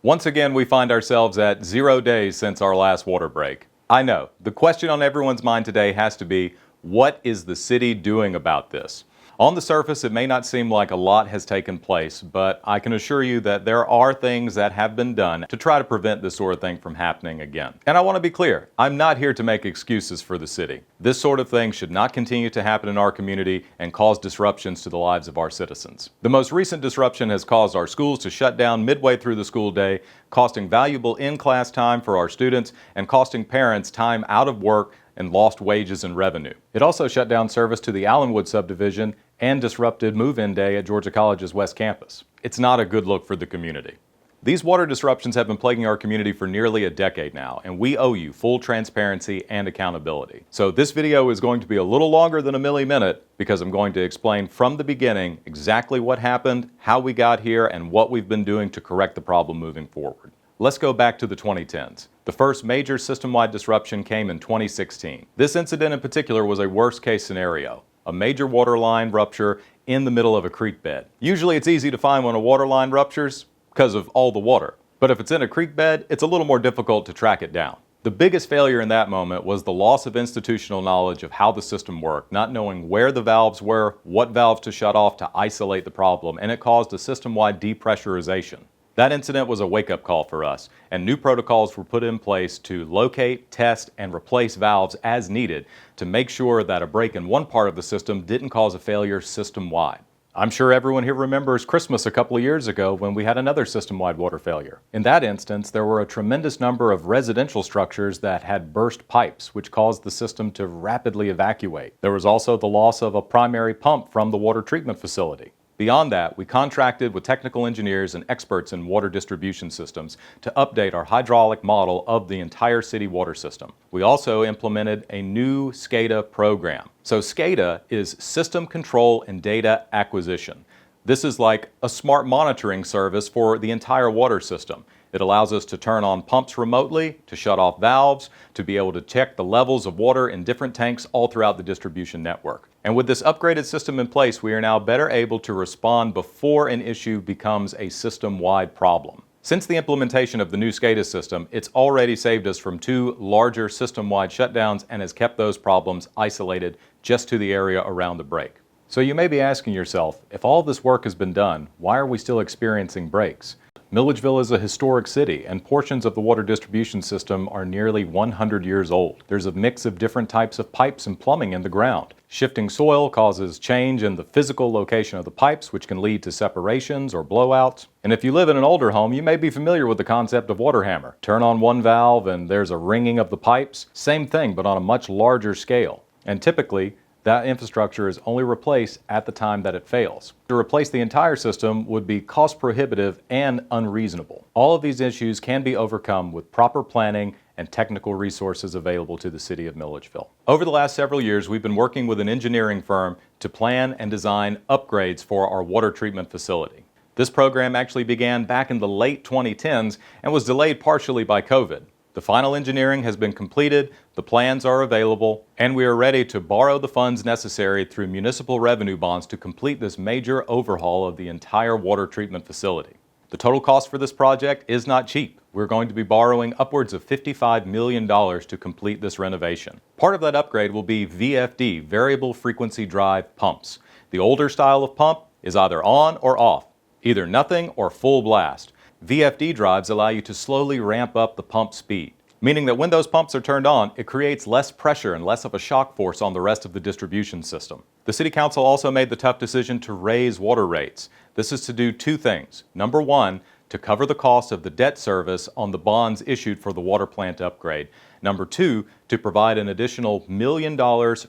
Once again, we find ourselves at 0 days since our last water break. I know, the question on everyone's mind today has to be, what is the city doing about this? On the surface, it may not seem like a lot has taken place, but I can assure you that there are things that have been done to try to prevent this sort of thing from happening again. And I want to be clear, I'm not here to make excuses for the city. This sort of thing should not continue to happen in our community and cause disruptions to the lives of our citizens. The most recent disruption has caused our schools to shut down midway through the school day, costing valuable in-class time for our students and costing parents time out of work and lost wages and revenue. It also shut down service to the Allenwood subdivision and disrupted move-in day at Georgia College's West Campus. It's not a good look for the community. These water disruptions have been plaguing our community for nearly a decade now, and we owe you full transparency and accountability. So this video is going to be a little longer than a milli-minute because I'm going to explain from the beginning exactly what happened, how we got here, and what we've been doing to correct the problem moving forward. Let's go back to the 2010s. The first major system-wide disruption came in 2016. This incident in particular was a worst-case scenario. A major water line rupture in the middle of a creek bed. Usually it's easy to find when a water line ruptures because of all the water. But if it's in a creek bed, it's a little more difficult to track it down. The biggest failure in that moment was the loss of institutional knowledge of how the system worked, not knowing where the valves were, what valves to shut off to isolate the problem, and it caused a system-wide depressurization. That incident was a wake-up call for us, and new protocols were put in place to locate, test, and replace valves as needed to make sure that a break in one part of the system didn't cause a failure system-wide. I'm sure everyone here remembers Christmas a couple of years ago when we had another system-wide water failure. In that instance, there were a tremendous number of residential structures that had burst pipes, which caused the system to rapidly evacuate. There was also the loss of a primary pump from the water treatment facility. Beyond that, we contracted with technical engineers and experts in water distribution systems to update our hydraulic model of the entire city water system. We also implemented a new SCADA program. So SCADA is System Control and Data Acquisition. This is like a smart monitoring service for the entire water system. It allows us to turn on pumps remotely, to shut off valves, to be able to check the levels of water in different tanks all throughout the distribution network. And with this upgraded system in place, we are now better able to respond before an issue becomes a system-wide problem. Since the implementation of the new SCADA system, it's already saved us from 2 larger system-wide shutdowns and has kept those problems isolated just to the area around the break. So you may be asking yourself, if all this work has been done, why are we still experiencing breaks? Milledgeville is a historic city, and portions of the water distribution system are nearly 100 years old. There's a mix of different types of pipes and plumbing in the ground. Shifting soil causes change in the physical location of the pipes, which can lead to separations or blowouts. And if you live in an older home, you may be familiar with the concept of water hammer. Turn on one valve and there's a ringing of the pipes. Same thing, but on a much larger scale. And typically, that infrastructure is only replaced at the time that it fails. To replace the entire system would be cost prohibitive and unreasonable. All of these issues can be overcome with proper planning and technical resources available to the city of Milledgeville. Over the last several years, we've been working with an engineering firm to plan and design upgrades for our water treatment facility. This program actually began back in the late 2010s and was delayed partially by COVID. The final engineering has been completed, the plans are available, and we are ready to borrow the funds necessary through municipal revenue bonds to complete this major overhaul of the entire water treatment facility. The total cost for this project is not cheap. We're going to be borrowing upwards of $55 million to complete this renovation. Part of that upgrade will be VFD, variable frequency drive pumps. The older style of pump is either on or off, either nothing or full blast. VFD drives allow you to slowly ramp up the pump speed, meaning that when those pumps are turned on, it creates less pressure and less of a shock force on the rest of the distribution system. The City Council also made the tough decision to raise water rates. This is to do 2 things. Number 1, to cover the cost of the debt service on the bonds issued for the water plant upgrade. Number 2, to provide an additional $1 million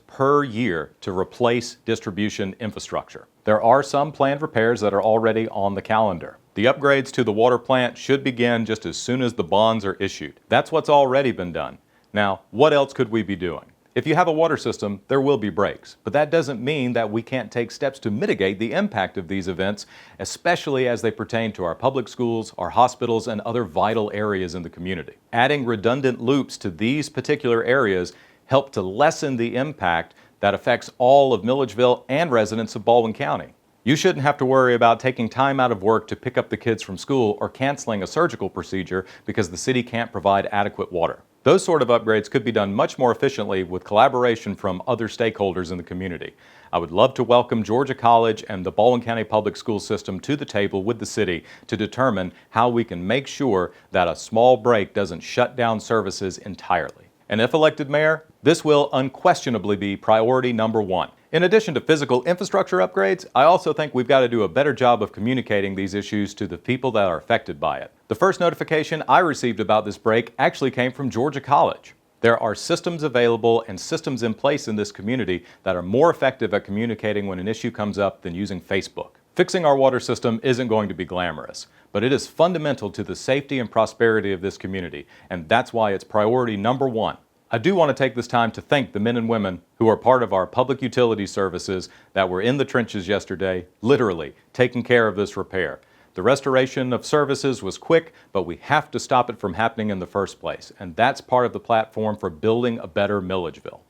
per year to replace distribution infrastructure. There are some planned repairs that are already on the calendar. The upgrades to the water plant should begin just as soon as the bonds are issued. That's what's already been done. Now, what else could we be doing? If you have a water system, there will be breaks, but that doesn't mean that we can't take steps to mitigate the impact of these events, especially as they pertain to our public schools, our hospitals, and other vital areas in the community. Adding redundant loops to these particular areas help to lessen the impact that affects all of Milledgeville and residents of Baldwin County. You shouldn't have to worry about taking time out of work to pick up the kids from school or canceling a surgical procedure because the city can't provide adequate water. Those sort of upgrades could be done much more efficiently with collaboration from other stakeholders in the community. I would love to welcome Georgia College and the Baldwin County Public School System to the table with the city to determine how we can make sure that a small break doesn't shut down services entirely. And if elected mayor, this will unquestionably be priority number one. In addition to physical infrastructure upgrades, I also think we've got to do a better job of communicating these issues to the people that are affected by it. The first notification I received about this break actually came from Georgia College. There are systems available and systems in place in this community that are more effective at communicating when an issue comes up than using Facebook. Fixing our water system isn't going to be glamorous, but it is fundamental to the safety and prosperity of this community, and that's why it's priority number one. I do want to take this time to thank the men and women who are part of our public utility services that were in the trenches yesterday, literally taking care of this repair. The restoration of services was quick, but we have to stop it from happening in the first place, and that's part of the platform for building a better Milledgeville.